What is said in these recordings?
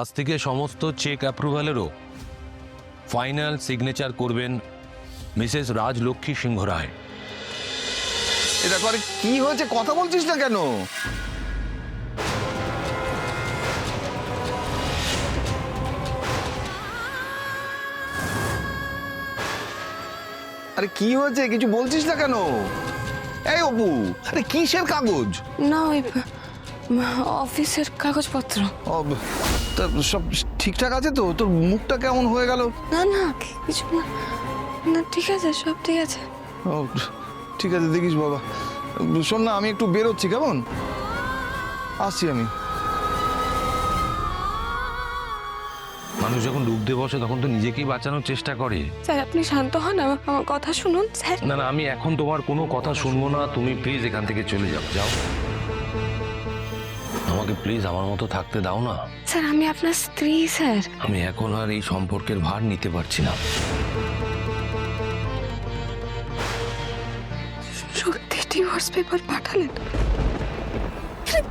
আজ থেকে সমস্ত চেক অ্যাপ্রুভালেরও ফাইনাল সিগনেচার করবেন মিসেস রাজলক্ষ্মী সিংহ রায়। এটা করে কি হয়েছে, কথা বলছিস না কেন? আরে কি হয়েছে, কিছু বলছিস না কেন? এই অপু, আরে কিসের কাগজ? না ওই অফিসের কাগজপত্র। ও, তা সব ঠিকঠাক আছে তো? তোর মুখটা কেমন হয়ে গেল? না না কিছু না, না ঠিক আছে, সব ঠিক আছে। ও ঠিক আছে, দেখিস বাবা। শোন না, আমি একটু বেরোচ্ছি, কেমন? আসছি আমি। মানুষ যখন ডুবতে বসে তখন তো নিজেকেই বাঁচানোর চেষ্টা করে। স্যার আপনি শান্ত হন, আমার কথা শুনুন স্যার। না না, আমি এখন তোমার কোনো কথা শুনবো না। তুমি প্লিজ এখান থেকে চলে যাও, যাও। আমাকে প্লিজ আমার মতো থাকতে দাও না। স্যার আমি আপনার স্ত্রী স্যার। আমি এখন আর এই সম্পর্কের ভার নিতে পারছি না। সত্যি ডিভোর্স পেপার পাঠালেন?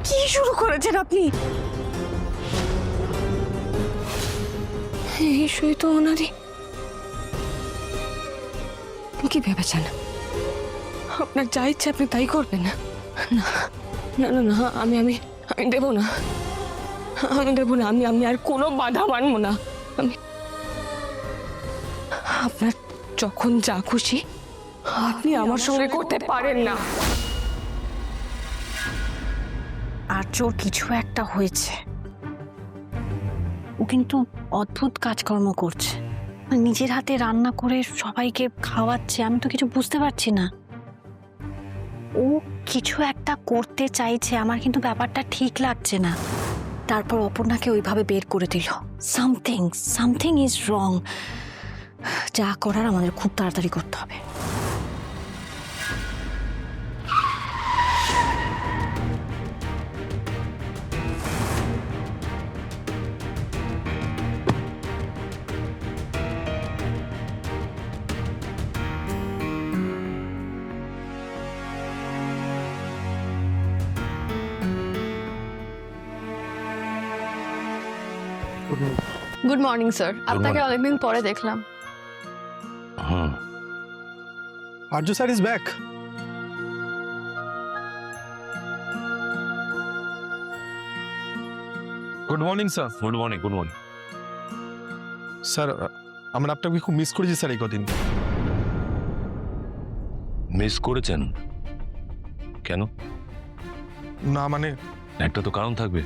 কি শুরু করেছেন আপনি? এই সই তো ওনারই। কি ভেবেছেন আপনার যা ইচ্ছে আপনি তাই করবেন? না না না না, আমি আমি আমি দেব না, আমি দেব না। আমি আর কোনো বাধা মানবো না। আমি আপনার যখন যা খুশি আপনি আমার সঙ্গে করতে পারেন না। আর্যর কিছু একটা হয়েছে। ও কিন্তু অদ্ভুত কাজকর্ম করছে, নিজের হাতে রান্না করে সবাইকে খাওয়াচ্ছে। আমি তো কিছু বুঝতে পারছি না। ও কিছু একটা করতে চাইছে, আমার কিন্তু ব্যাপারটা ঠিক লাগছে না। তারপর অপর্ণাকে ওইভাবে বের করে দিল। Something is wrong. যা করার আমাদের খুব তাড়াতাড়ি করতে হবে। গুড মর্নিং স্যার, আপনাকে অনেকদিন পরে দেখলাম। হুম, Arju sir is back. Good morning sir. Good morning, good morning. Sir আমরা আপনাকে খুব মিস করেছি স্যার এই কদিন। মিস করেছেন কেন? না মানে একটা তো কারণ থাকবে।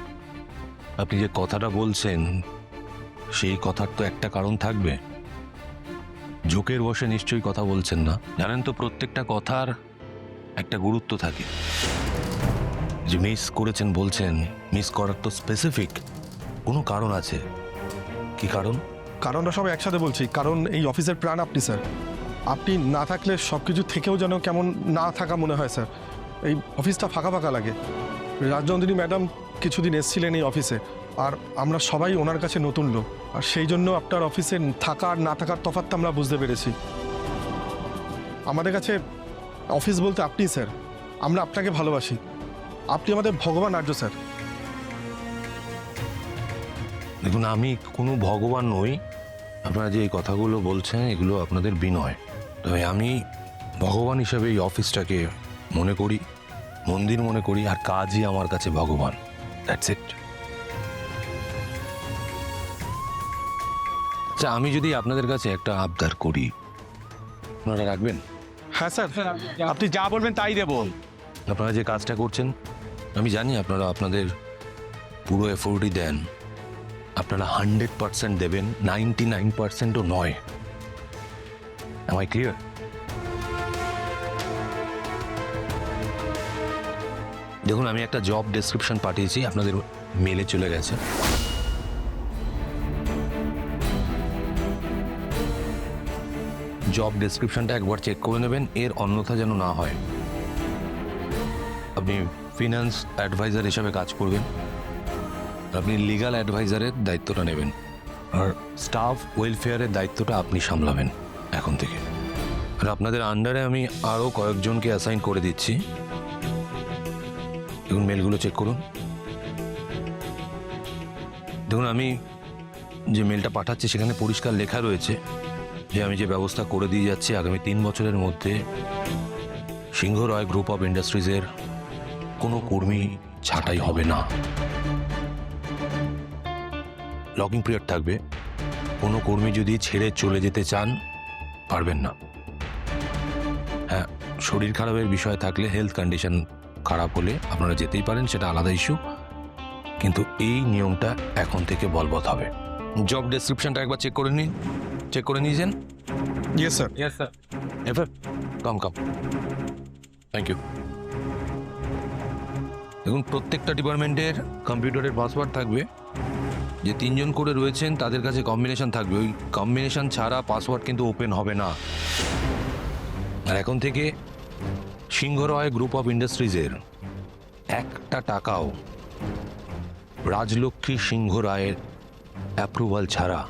আপনি যে কথাটা বলছেন সেই কথার তো একটা কারণ থাকবে। জোকের বসে নিশ্চয়ই কথা বলছেন না। জানেন তো প্রত্যেকটা কথার একটা গুরুত্ব থাকে। যে মিস করেছেন বলছেন, মিস করার তো স্পেসিফিক কোনো কারণ আছে। কি কারণ? কারণটা সব একসাথে বলছি। কারণ এই অফিসের প্রাণ আপনি স্যার। আপনি না থাকলে সব কিছু থেকেও যেন কেমন না থাকা মনে হয় স্যার। এই অফিসটা ফাঁকা ফাঁকা লাগে। রাজনন্দিনী ম্যাডাম কিছুদিন এসেছিলেন এই অফিসে, আর আমরা সবাই ওনার কাছে নতুন লোক। আর সেই জন্য আপনার অফিসে থাকা আর না থাকার তফাৎটা আমরা বুঝতে পেরেছি। আমাদের কাছে অফিস বলতে আপনি স্যার। আমরা আপনাকে ভালোবাসি। আপনি আমাদের ভগবান আর্য স্যার। দেখুন, আমি কোনো ভগবান নই। আপনারা যে এই কথাগুলো বলছেন এগুলো আপনাদের বিনয়। তবে আমি ভগবান হিসাবে এই অফিসটাকে মনে করি, মন্দির মনে করি, আর কাজই আমার কাছে ভগবান। That's it. আচ্ছা, আমি যদি আপনাদের কাছে একটা আবদার করি, আপনারা রাখবেন? হ্যাঁ স্যার, আপনি যা বলবেন তাই দেবো। আপনারা যে কাজটা করছেন আমি জানি আপনারা আপনাদের পুরো এফোর্টই দেন। আপনারা 100% দেবেন, 99%ও নয়। Am I clear? দেখুন, আমি একটা জব ডেসক্রিপশন পাঠিয়েছি, আপনাদের মেলে চলে গেছে। জব ডেসক্রিপশনটা একবার চেক করে নেবেন, এর অন্যথা যেন না হয়। আপনি ফিনান্স অ্যাডভাইজার হিসাবে কাজ করবেন, আপনি লিগ্যাল অ্যাডভাইজারের দায়িত্বটা নেবেন, আর স্টাফ ওয়েলফেয়ারের দায়িত্বটা আপনি সামলাবেন এখন থেকে। আর আপনাদের আন্ডারে আমি আরও কয়েকজনকে অ্যাসাইন করে দিচ্ছি। দেখুন, মেলগুলো চেক করুন। দেখুন, আমি যে মেলটা পাঠাচ্ছি সেখানে পরিষ্কার লেখা রয়েছে যে আমি যে ব্যবস্থা করে দিয়ে যাচ্ছি আগামী 3 বছরের মধ্যে সিংহ রয় গ্রুপ অফ ইন্ডাস্ট্রিজের কোনো কর্মী ছাঁটাই হবে না। লকিং পিরিয়ড থাকবে। কোনো কর্মী যদি ছেড়ে চলে যেতে চান পারবেন না। হ্যাঁ, শরীর খারাপের বিষয় থাকলে, হেলথ কন্ডিশন খারাপ হলে আপনারা যেতেই পারেন, সেটা আলাদা ইস্যু, কিন্তু এই নিয়মটা এখন থেকে বলবৎ হবে। জব ডেসক্রিপশনটা একবার চেক করে নিন। চেক করে নিয়েছেন? Yes sir. FF, come thank you. দেখুন, প্রত্যেকটা ডিপার্টমেন্টের কম্পিউটারের পাসওয়ার্ড থাকবে। যে 3 জন করে রয়েছেন তাদের কাছে কম্বিনেশন থাকবে। ওই কম্বিনেশন ছাড়া পাসওয়ার্ড কিন্তু ওপেন হবে না। আর এখন থেকে সিংহ রয় গ্রুপ অফ ইন্ডাস্ট্রিজের 1 টাকাও রাজলক্ষ্মী সিংহ রায়ের অ্যাপ্রুভাল ছাড়া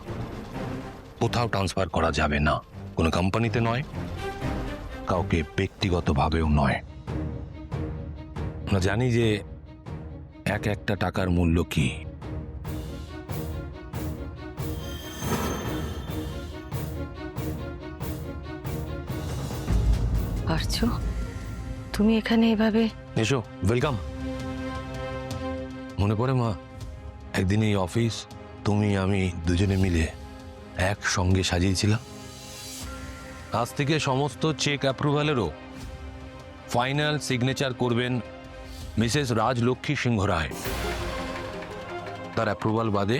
কোথাও ট্রান্সফার করা যাবে না। কোনো কোম্পানিতে নয়, কাউকে ব্যক্তিগতভাবেও নয়। আমরা জানি যে একটা টাকার মূল্য কি। আর্য, তুমি এখানে এভাবে? এসো, ওয়েলকাম। মনে পড়ে মা, একদিন এই অফিস তুমি আমি দুজনে মিলে একসঙ্গে সাজিয়েছিলাম। আজ থেকে সমস্ত চেক অ্যাপ্রুভালেরও ফাইনাল সিগনেচার করবেন মিসেস রাজলক্ষ্মী সিংহ রায়। তার অ্যাপ্রুভাল বাদে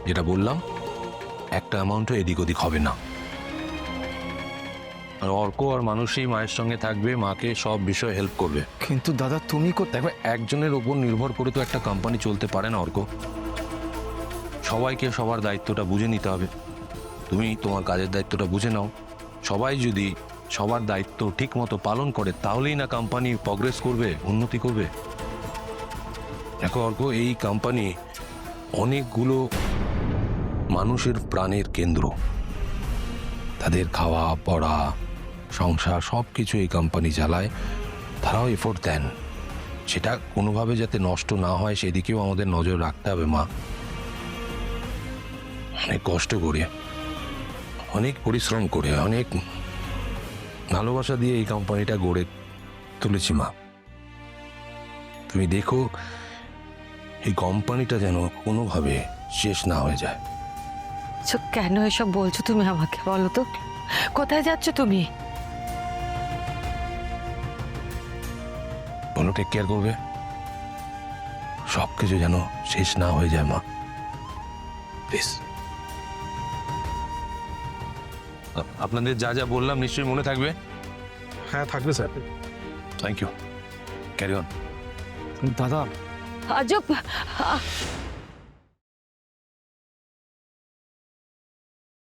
যেটা বললাম, একটা অ্যামাউন্টও এদিক ওদিক হবে না। আর অর্ক আর মানুষই মায়ের সঙ্গে থাকবে, মাকে সব বিষয়ে হেল্প করবে। কিন্তু দাদা তুমি দেখো, একজনের ওপর নির্ভর করে তো একটা কোম্পানি চলতে পারে না অর্ক। সবাইকে সবার দায়িত্বটা বুঝে নিতে হবে। তুমি তোমার কাজের দায়িত্বটা বুঝে নাও। সবাই যদি সবার দায়িত্ব ঠিক মতো পালন করে তাহলেই না কোম্পানি প্রগ্রেস করবে, উন্নতি করবে। দেখো অর্ক, এই কোম্পানি অনেকগুলো মানুষের প্রাণের কেন্দ্র। তাদের খাওয়া পড়া সংসার সব কিছু এই কোম্পানি চালায়। তারাও এফোর্ট দেন, সেটা কোনোভাবে যাতে নষ্ট না হয় সেদিকেও আমাদের নজর রাখতে হবে মা। অনেক কষ্ট করে, অনেক পরিশ্রম করে, অনেক ভালোবাসা দিয়ে এই কোম্পানিটা গড়ে তুলেছি মা। তুমি দেখো এই কোম্পানিটা যেন কোনোভাবে শেষ না হয়ে যায়। কেন এসব বলছো তুমি আমাকে? বলো তো, কোথায় যাচ্ছ তুমি? বলো, টেক কেয়ার করবে। সব কিছু যেন শেষ না হয়ে যায় মা, প্লিজ। আপনাদের যা যা বললাম নিশ্চয়ই মনে থাকবে। হ্যাঁ, থাকবে sir. Thank you, carry on. দাদা আজব,